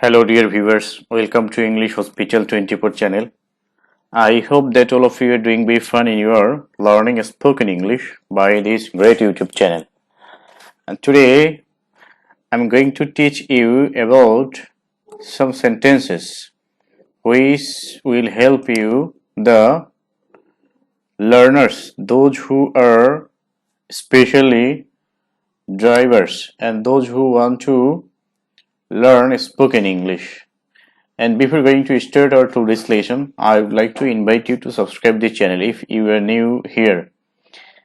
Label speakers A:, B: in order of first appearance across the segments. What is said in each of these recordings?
A: Hello dear viewers, welcome to English Hospital 24 channel. I hope that all of you are doing very fun in your learning spoken English by this great YouTube channel. And today I'm going to teach you about some sentences which will help you the learners, those who are especially drivers and those who want to learn spoken English. And before going to start our today's lesson, I would like to invite you to subscribe the channel if you are new here.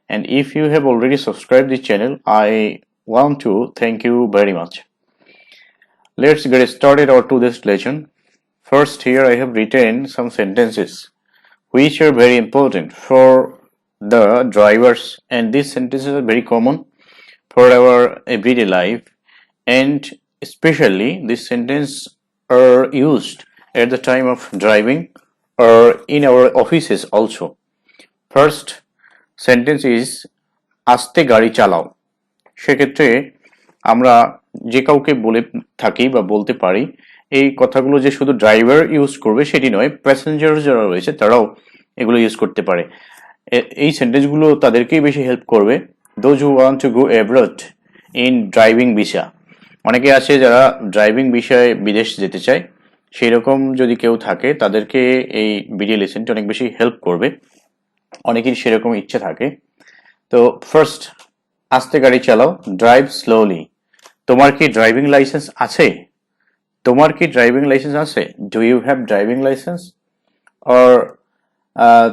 A: And if you have already subscribed the channel, I want to thank you very much. Let's get started our today's lesson. First, here I have written some sentences which are very important for the drivers, and these sentences are very common for our everyday life, and especially this sentence are used at the time of driving or in our offices also. First sentence is আস্তে গাড়ি চালাও। সেক্ষেত্রে আমরা যে কাউকে বলে থাকি বা বলতে পারি, এই কথাগুলো যে শুধু ড্রাইভার ইউজ করবে সেটি নয়, প্যাসেঞ্জার যারা রয়েছে তারাও এগুলো ইউজ করতে পারে। এই সেন্টেন্সগুলো তাদেরকেই বেশি হেল্প করবে, those who want to go abroad in driving visa। অনেকে আছে যারা ড্রাইভিং বিষয়ে বিদেশ যেতে চায়, সেই রকম যদি কেউ থাকে তাদেরকে এই ভিডিও লেসনটি অনেক বেশি হেল্প করবে। অনেকেরই সেরকম ইচ্ছে থাকে। তো ফার্স্ট, আস্তে গাড়ি চালাও, ড্রাইভ স্লোলি। তোমার কি ড্রাইভিং লাইসেন্স আছে? তোমার কি ড্রাইভিং লাইসেন্স আছে? Do you have driving license? Or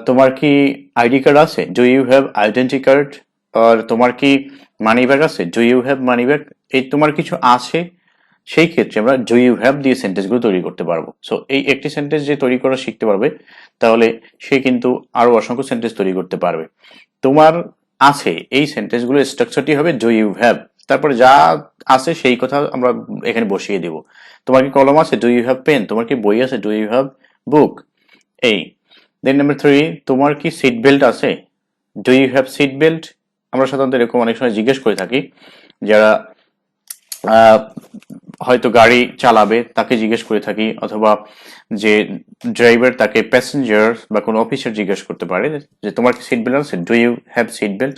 A: তোমার কি আইডি কার্ড আছে? Do you have identity card? আর তোমার কি মানি ব্যাগ আছে? Do you have money bag? এই তোমার কিছু আছে, সেই ক্ষেত্রে আমরা ডু ইউ হ্যাভ দিয়ে সেন্টেন্সগুলো তৈরি করতে পারবো। সো এই একটি সেন্টেন্স যে তৈরি করা শিখতে পারবে, তাহলে সে কিন্তু আরো অসংখ্য সেন্টেন্স তৈরি করতে পারবে। তোমার আছে, এই সেন্টেন্সগুলোর স্ট্রাকচারটি হবে ডু ইউ হ্যাভ, তারপরে যা আছে সেই কথা আমরা এখানে বসিয়ে দেব। তোমার কি কলম আছে? Do you have pen? তোমার কি বই আছে? Do you have book? এই দেন নাম্বার 3, তোমার কি সিট বেল্ট আছে? Do you have seat belt? আমরা সাধারণত এরকম অনেক সময় জিজ্ঞেস করে থাকি, যারা হয়তো গাড়ি চালাবে তাকে জিজ্ঞেস করে থাকি, অথবা যে ড্রাইভার তাকে প্যাসেঞ্জার বা কোনো অফিসার জিজ্ঞেস করতে পারে যে তোমার কি সিট বেল্ট আছে? Do you have seat belt?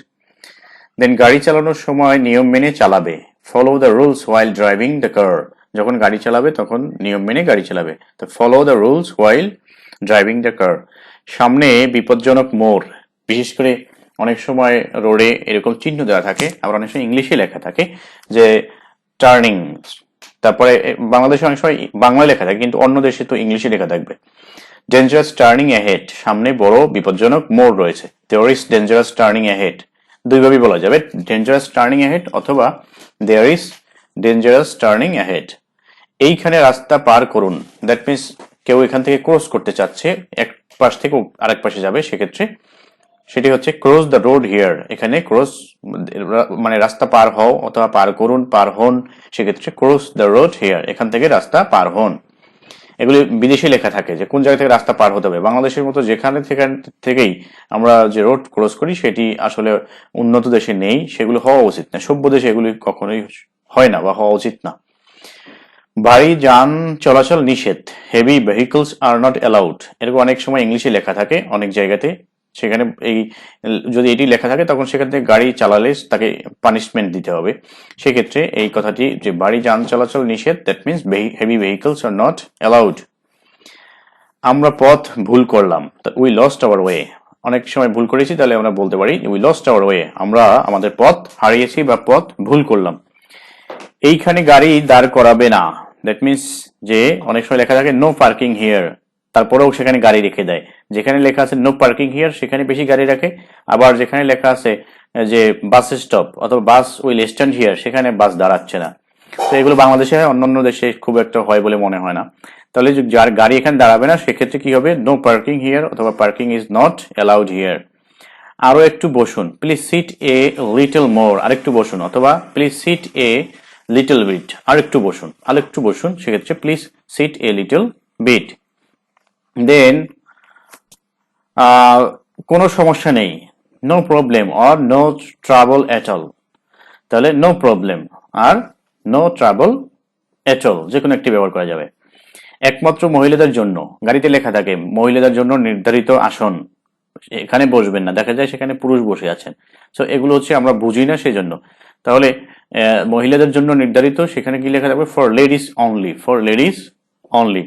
A: Then গাড়ি চালানোর সময় নিয়ম মেনে চালাবে, follow the rules while driving the car. যখন গাড়ি চালাবে তখন নিয়ম মেনে গাড়ি চালাবে, তো follow the rules while driving the car. সামনে বিপজ্জনক মোড়, বিশেষ করে অনেক সময় রোডে এরকম চিহ্ন দেওয়া থাকে, আবার অনেক সময় ইংলিশে লেখা থাকে যে টার্নিং, তারপরে বাংলাদেশে অনেক সময় বাংলায় লেখা থাকে কিন্তু অন্য দেশে তো ইংলিশে লেখা থাকবে। ডেঞ্জারাস টার্নিং অ্যাহেড, সামনে বড় বিপজ্জনক মোড় রয়েছে। There is dangerous turning ahead, দুইভাবেই বলা যাবে, ডেঞ্জারাস টার্নিং অ্যাহেড অথবা there is dangerous turning ahead. এইখানে রাস্তা পার করুন, দ্যাট মিনস কেউ এখান থেকে ক্রস করতে চাচ্ছে, এক পাশ থেকে আরেক পাশে যাবে, সেক্ষেত্রে সেটি হচ্ছে ক্রস দ্য রোড হিয়ার। এখানে ক্রস মানে রাস্তা পার হও অথবা পার করুন, পার হন, সেক্ষেত্রে ক্রস দ্য রোড হিয়ার, এখান থেকে রাস্তা পার হন। এগুলি বিদেশি লেখা থাকে যে কোন জায়গা থেকে রাস্তা পার হতে হবে। বাংলাদেশের মতো যেখানে থেকেই আমরা যে রোড ক্রস করি সেটি আসলে উন্নত দেশে নেই, সেগুলো হওয়া উচিত না, সভ্য দেশে এগুলি কখনোই হয় না বা হওয়া উচিত না। ভারী যান চলাচল নিষেধ, heavy vehicles are not allowed. এরকম অনেক সময় ইংলিশে লেখা থাকে অনেক জায়গাতে, সেখানে এই যদি এটি লেখা থাকে তখন সেখান থেকে গাড়ি চালালে তাকে পানিশমেন্ট দিতে হবে। সেক্ষেত্রে এই কথাটি যে ভারী যান চলাচল নিষেধ, that means heavy vehicles are not allowed. আমরা পথ ভুল করলাম, উই লস্ট আওয়ার ওয়ে। অনেক সময় ভুল করেছি, তাহলে আমরা বলতে পারি উই লস্ট আওয়ার ওয়ে, আমরা আমাদের পথ হারিয়েছি বা পথ ভুল করলাম। এইখানে গাড়ি দাঁড় করাবে না, দ্যাট মিনস যে অনেক সময় লেখা থাকে নো পার্কিং হিয়ার, তারপরেও সেখানে গাড়ি রেখে দেয়। যেখানে লেখা আছে নো পার্কিং হিয়ার সেখানে বেশি গাড়ি রাখে, আবার যেখানে লেখা আছে যে বাস স্টপ অথবা বাস উইল স্ট্যান্ড হিয়ার সেখানে বাস দাঁড়াচ্ছে না। তো এগুলো বাংলাদেশে হয়, অন্যান্য দেশে খুব একটা হয় বলে মনে হয় না। তাহলে যার গাড়ি এখানে দাঁড়াবে না সেক্ষেত্রে কি হবে? নো পার্কিং হিয়ার অথবা parking is not allowed here. আরো একটু বসুন, please sit a little more, আরেকটু বসুন, অথবা please sit a little bit, আরেকটু বসুন, আরেকটু বসুন, সেক্ষেত্রে please sit a little bit. Then কোনো সমস্যা নেই, no problem or no trouble at all. তাহলে নো প্রবলেম আর নো ট্রাবল এট অল, যে কোনো একটি ব্যবহার করা যাবে। একমাত্র মহিলাদের জন্য, গাড়িতে লেখা থাকে মহিলাদের জন্য নির্ধারিত আসন, এখানে বসবেন না, দেখা যায় সেখানে পুরুষ বসে আছেন। সো এগুলো হচ্ছে আমরা বুঝি না, সেই জন্য। তাহলে মহিলাদের জন্য নির্ধারিত, সেখানে কি লেখা থাকবে? For ladies only, for ladies only.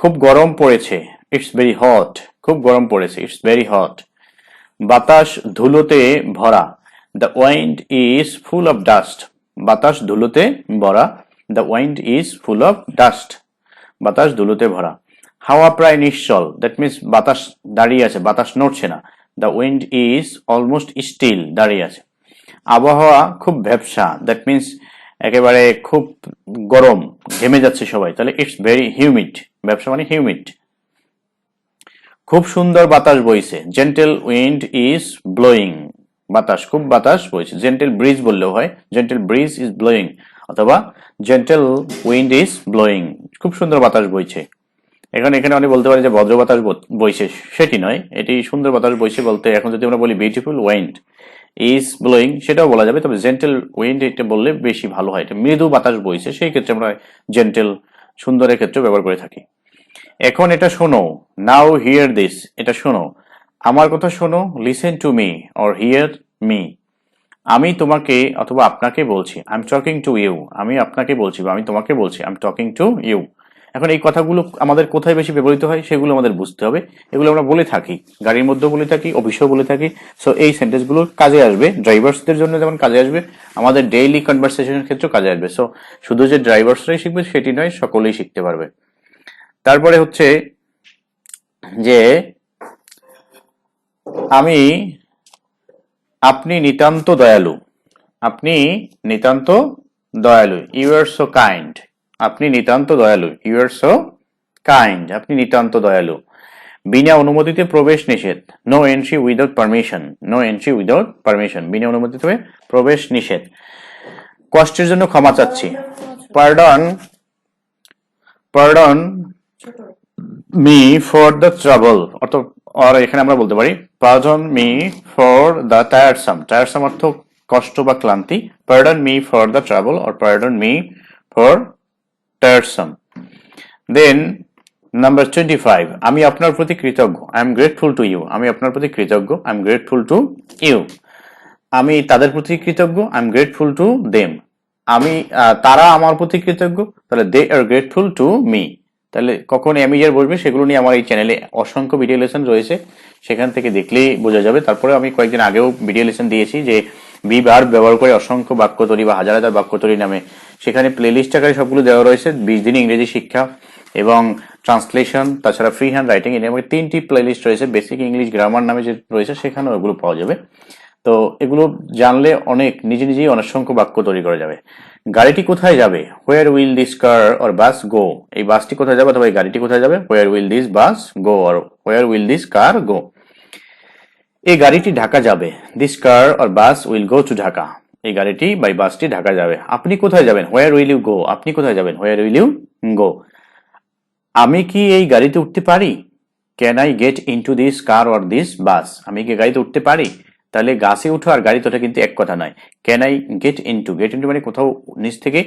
A: খুব গরম পড়েছে, ইটস ভেরি হট, খুব গরম পড়েছে, ইটস ভেরি হট। বাতাস ধুলোতে ভরা, the wind is full of dust, বাতাস ধুলোতে ভরা, the wind is full of dust, বাতাস ধুলোতে ভরা। হাওয়া প্রায় নিশ্চল, দ্যাট মিনস বাতাস দাঁড়িয়ে আছে, বাতাস নড়ছে না। The wind is almost still, দাঁড়িয়ে আছে। আবহাওয়া খুব ভ্যাপসা, দ্যাট মিনস একেবারে খুব গরম, ঘেমে যাচ্ছে সবাই, তাহলে ইটস ভেরি হিউমিড, ভ্যাপসা মানে হিউমিড। খুব সুন্দর বাতাস বইছে, জেন্টেল উইন্ড ইজ ব্লোয়িং, বাতাস, খুব বাতাস বইছে। জেন্টেল ব্রিজ বললেও হয়, জেন্টেল ব্রিজ ইজ ব্লোয়িং, অথবা জেন্টেল উইন্ড ইজ ব্লোয়িং, খুব সুন্দর বাতাস বইছে। এখানে আমি বলতে পারি যে ভদ্র বাতাস বইছে, সেটি নয়, এটি সুন্দর বাতাস বইছে বলতে, এখন যদি আমরা বলি বিউটিফুল উইন্ড ইজ ব্লোয়িং, সেটাও বলা যাবে, তবে জেন্টেল উইন্ড এটা বললে বেশি ভালো হয়। এটা মৃদু বাতাস বইছে, সেই ক্ষেত্রে আমরা জেন্টেল, সুন্দরের ক্ষেত্রে ব্যবহার করে থাকি। এখন এটা শোনো, নাও হিয়ার দিস, এটা শোনো, আমার কথা শোনো, listen to me or hear me, আমি তোমাকে অথবা আপনাকে বলছি, I am talking to you, আমি আপনাকে বলছি বা আমি তোমাকে বলছি, I am talking to you. এখন এই কথাগুলো আমাদের কোথায় বেশি ব্যবহৃত হয় সেগুলো আমাদের বুঝতে হবে। এগুলো আমরা বলে থাকি, গাড়ির মধ্যেও বলে থাকি, অফিসেও বলে থাকি। সো এই সেন্টেন্সগুলো কাজে আসবে, ড্রাইভার্সদের জন্য যেমন কাজে আসবে, আমাদের ডেইলি কনভারসেশনের ক্ষেত্রেও কাজে আসবে। সো শুধু যে ড্রাইভার্সরাই শিখবে সেটি নয়, সকলেই শিখতে পারবে। তারপরে হচ্ছে যে আমি, আপনি নিতান্ত দয়ালু, আপনি নিতান্ত দয়ালু, ইউ আর সো কাইন্ড, আপনি নিতান্ত দয়ালু, ইউ আর সো কাইন্ড, আপনি নিতান্ত দয়ালু। বিনা অনুমতিতে প্রবেশ নিষেধ, no entry without permission, no entry without permission, বিনা অনুমতিতে প্রবেশ নিষেধ। কষ্টের জন্য ক্ষমা চাচ্ছি, pardon, pardon me for the trouble, আর এখানে আমরা বলতে পারি pardon me for the tiresome, tiresome অর্থ কষ্ট বা ক্লান্তি, pardon me for the trouble or pardon me for tiresome. Then number 25, আমি আপনার প্রতি কৃতজ্ঞ, I am grateful to you, আমি আপনার প্রতি কৃতজ্ঞ, I am grateful to you. আমি তাদের প্রতি কৃতজ্ঞ, I am grateful to them, আমি তারা আমার প্রতি কৃতজ্ঞ, তাহলে they are grateful to me. তাহলে কখন অ্যামিজার বসবে সেগুলো নিয়ে আমার এই চ্যানেলে অসংখ্য ভিডিও লেসন রয়েছে, সেখান থেকে দেখলেই বোঝা যাবে। তারপরে আমি কয়েকদিন আগেও ভিডিও লেসন দিয়েছি যে বি ভার্ব ব্যবহার করে অসংখ্য বাক্য তৈরি বা হাজার হাজার বাক্য তৈরি নামে, সেখানে প্লেলিস্ট আকারে সবগুলো দেওয়া রয়েছে। 20 দিন ইংরেজি শিক্ষা এবং ট্রান্সলেশন, তাছাড়া ফ্রি হ্যান্ড রাইটিং, এর মধ্যে 3টি প্লেলিস্ট রয়েছে। বেসিক ইংলিশ গ্রামার নামে যে রয়েছে সেখানেও এগুলো পাওয়া যাবে। তো এগুলো জানলে অনেক নিজে নিজেই অসংখ্য বাক্য তৈরি করা যাবে। গাড়িটি কোথায় যাবে, where will this car or bus go, এই বাসটি কোথায় যাবে অথবা এই গাড়িটি কোথায় যাবে, where will this bus go or where will this car go. এই গাড়িটি ঢাকা যাবে, this car or bus will go to Dhaka, এই গাড়িটি বা বাসটি ঢাকা যাবে। আপনি কোথায় যাবেন, হোয়ার উইল ইউ গো, আপনি কোথায় যাবেন, হোয়ার উইল ইউ গো। আমি কি এই গাড়িতে উঠতে পারি, can I get into this car or this bus, আমি কি গাড়িতে উঠতে পারি। তাহলে গাছে উঠো আর গাড়িতে ওঠা কিন্তু এক কথা নয়। Can I get into, gate into মানে কোথাও নিচ থেকে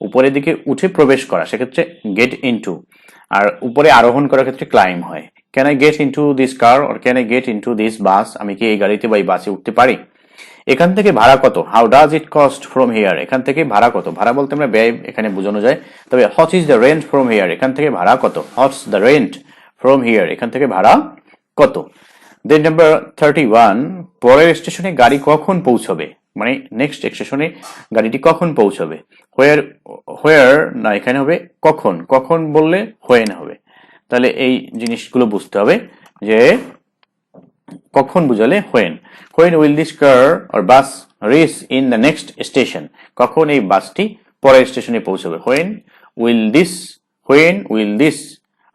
A: উপরের দিকে উঠে প্রবেশ করা, সেক্ষেত্রে গেট ইনটু। আর উপরে আরোহণ করার ক্ষেত্রে ক্লাইম হয়। Can I get into this car or can I get into this bus, আমি কি এই গাড়িতে বা এই বাসে উঠতে পারি। এখান থেকে ভাড়া কত, how does it cost from here, এখান থেকে ভাড়া কত, ভাড়া বলতে আমরা ব্যয় এখানে বোঝানো যায়। তবে what is the rent from here, এখান থেকে ভাড়া কত, what's the rent from here, এখান থেকে ভাড়া কত। দেন নাম্বার 31, পরের স্টেশনে গাড়ি কখন পৌঁছবে, মানে নেক্সট স্টেশনে গাড়িটি কখন পৌঁছবে। হোয়ার, হোয়ার না, এখানে হবে কখন, কখন বললে হোয়েন হবে। তাহলে এই জিনিসগুলো বুঝতে হবে যে কখন বুঝালে when. When will this car or bus reach in the next station, কখন এই বাসটি পরের স্টেশনে পৌঁছবে। হোয়েন উইল দিস,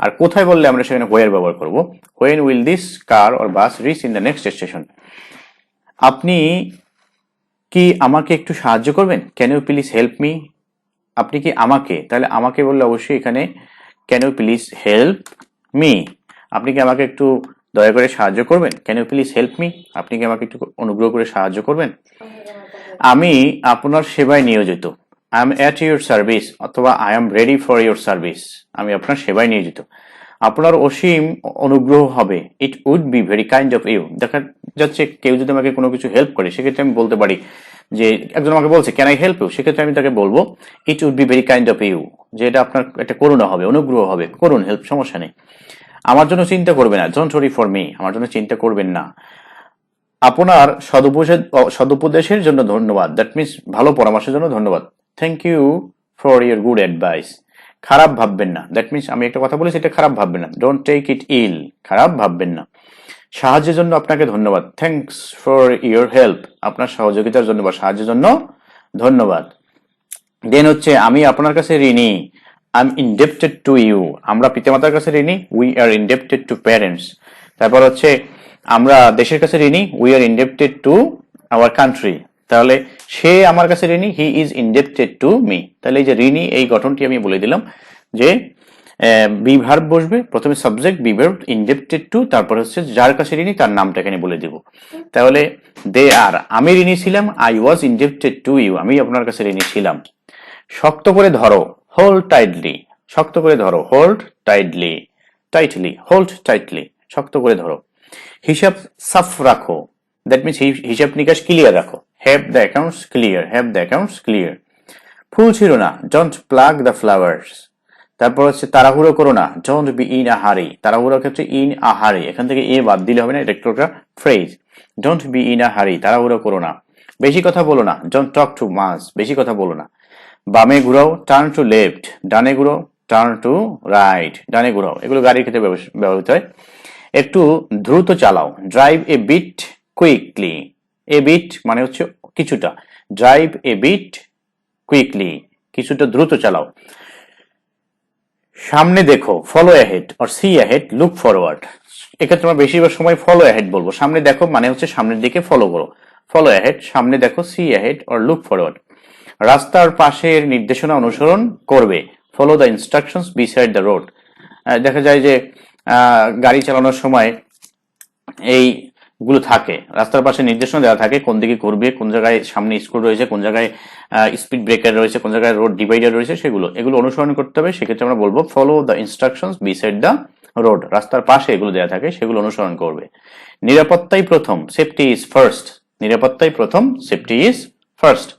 A: আর কোথায় বললে আমরা সেখানে হোয়ার ব্যবহার করব। When will this car or bus reach in the next station. আপনি কি আমাকে একটু সাহায্য করবেন, can you please help me, আপনি কি আমাকে, তাহলে আমাকে বললে অবশ্যই এখানে can you please help me, আপনি কি আমাকে একটু দয়া করে সাহায্য করবেন, can you please help me, আপনি কি আমাকে একটু অনুগ্রহ করে সাহায্য করবেন। আমি আপনার সেবায় নিয়োজিত, I am at your service অথবা I am ready for your service, আমি আপনার সেবায় নিয়োজিত। আপনার অসীম অনুগ্রহ হবে, it would be very kind of you. দেখা যাচ্ছে কেউ যদি আমাকে কোনো কিছু হেল্প করে সেক্ষেত্রে আমি বলতে পারি যে একজন আমাকে বলছে ক্যান আই হেল্প ইউ, সেক্ষেত্রে আমি তাকে বলবো it would be very kind of you, যে এটা আপনার একটা করুণা হবে, অনুগ্রহ হবে, করুন হেল্প, সমস্যা নেই। আমার জন্য চিন্তা করবে না, ডোন্ট ওয়ারি ফর মি, আমার জন্য চিন্তা করবেন না। আপনার সদুপদেশের জন্য ধন্যবাদ, দ্যাট মিনস ভালো পরামর্শের জন্য ধন্যবাদ। Thank you for your good advice. খারাপ ভাববেন না, দ্যাট মিনস আমি একটা কথা বলেছি এটা খারাপ ভাববেন না, ডোন্ট টেক ইট ইল, খারাপ ভাববেন না। সাহায্যের জন্য আপনাকে ধন্যবাদ, থ্যাংকস ফর ইউর হেল্প, আপনার সহযোগিতার জন্য বা সাহায্যের জন্য ধন্যবাদ। দেন হচ্ছে আমি আপনার কাছে ঋণী, I am indebted to you, আমরা পিতামাতার কাছে ঋণী, we are indebted to parents. তারপর হচ্ছে আমরা দেশের কাছে ঋণী, we are indebted to our country. তাহলে সে আমার কাছে ঋণী, he is indebted to me. তাহলে এই যে ঋণী এই গঠনটি আমি বলে দিলাম যে বি ভার্ব বসবে, প্রথমে subject, be verb, indebted to, তারপর হচ্ছে যার কাছে ঋণী তার নামটা এখানে বলে দিব। তাহলে দে আর, আমি ঋণী ছিলাম, I was indebted to you, আমি আপনার কাছে ঋণী ছিলাম। শক্ত করে ধরো, হোল্ড টাইটলি, শক্ত করে ধরো, hold tightly, tightly, hold tightly, শক্ত করে ধরো। হিসাব সাফ রাখো, দ্যাট মিনস হিসাব নিকাশ ক্লিয়ার রাখো, have the accounts clear, have the accounts clear. ফুল ছিল না, ডোন্ট প্লাগ দ্য ফ্লাওয়ার্স। তারপর হচ্ছে তাড়াহুড়ো করো না, ডোন্ট বি ইন আ হারি, তাড়াহুড়োর ক্ষেত্রে ইন আ হারি, এখান থেকে এ বাদ দিলে হবে না, এটা একটা phrase. Don't be in a হারি, তাড়াহুড়ো করো না। বেশি কথা বলো না, ডোন্ট টক টু মাচ, বেশি কথা বলো না। বামে ঘুরাও, টার্ন টু লেফট, ডানে ঘুরাও, টার্ন টু রাইট, ডানে ঘুরাও, এগুলো গাড়ির ক্ষেত্রে ব্যবহৃত হয়। একটু দ্রুত চালাও, drive a bit quickly, a bit মানে হচ্ছে কিছুটা, ড্রাইভ এ বিট কুইকলি, কিছুটা দ্রুত চালাও। সামনে দেখো, follow ahead or see ahead, look forward, এক্ষেত্রে আমরা বেশিরভাগ সময় ফলো অ্যাহেড বলবো। সামনে দেখো মানে হচ্ছে সামনের দিকে ফলো করো, ফলো অ্যাহেড, সামনে দেখো, see ahead or look forward. রাস্তার পাশের নির্দেশনা অনুসরণ করবে, follow the instructions beside the road. দেখা যায় যে গাড়ি চালানোর সময় এইগুলো থাকে, রাস্তার পাশে নির্দেশনা দেওয়া থাকে, কোন দিকে ঘুরবে, কোন জায়গায় সামনে স্কুল রয়েছে, কোন জায়গায় স্পিড ব্রেকার রয়েছে, কোন জায়গায় রোড ডিভাইডার রয়েছে, এগুলো অনুসরণ করতে হবে। সেক্ষেত্রে আমরা বলবো follow the instructions beside the road, রাস্তার পাশে এগুলো দেওয়া থাকে, সেগুলো অনুসরণ করবে। নিরাপত্তাই প্রথম, সেফটি ইজ ফার্স্ট, নিরাপত্তাই প্রথম, safety is first.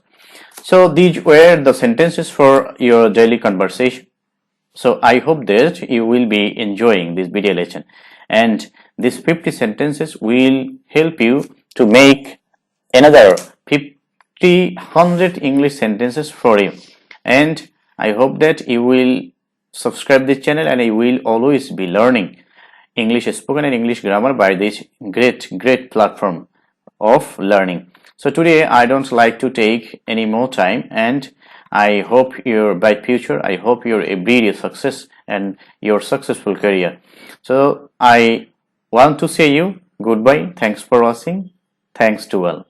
A: So these were the sentences for your daily conversation. So I hope that you will be enjoying this video lesson, and these 50 sentences will help you to make another 100 English sentences for you. And I hope that you will subscribe this channel and you will always be learning English spoken and English grammar by this great platform of learning. So today I don't like to take any more time, and I hope your bright future, I hope your everyday success and your successful career. So I want to say you goodbye, thanks for watching, thanks to all.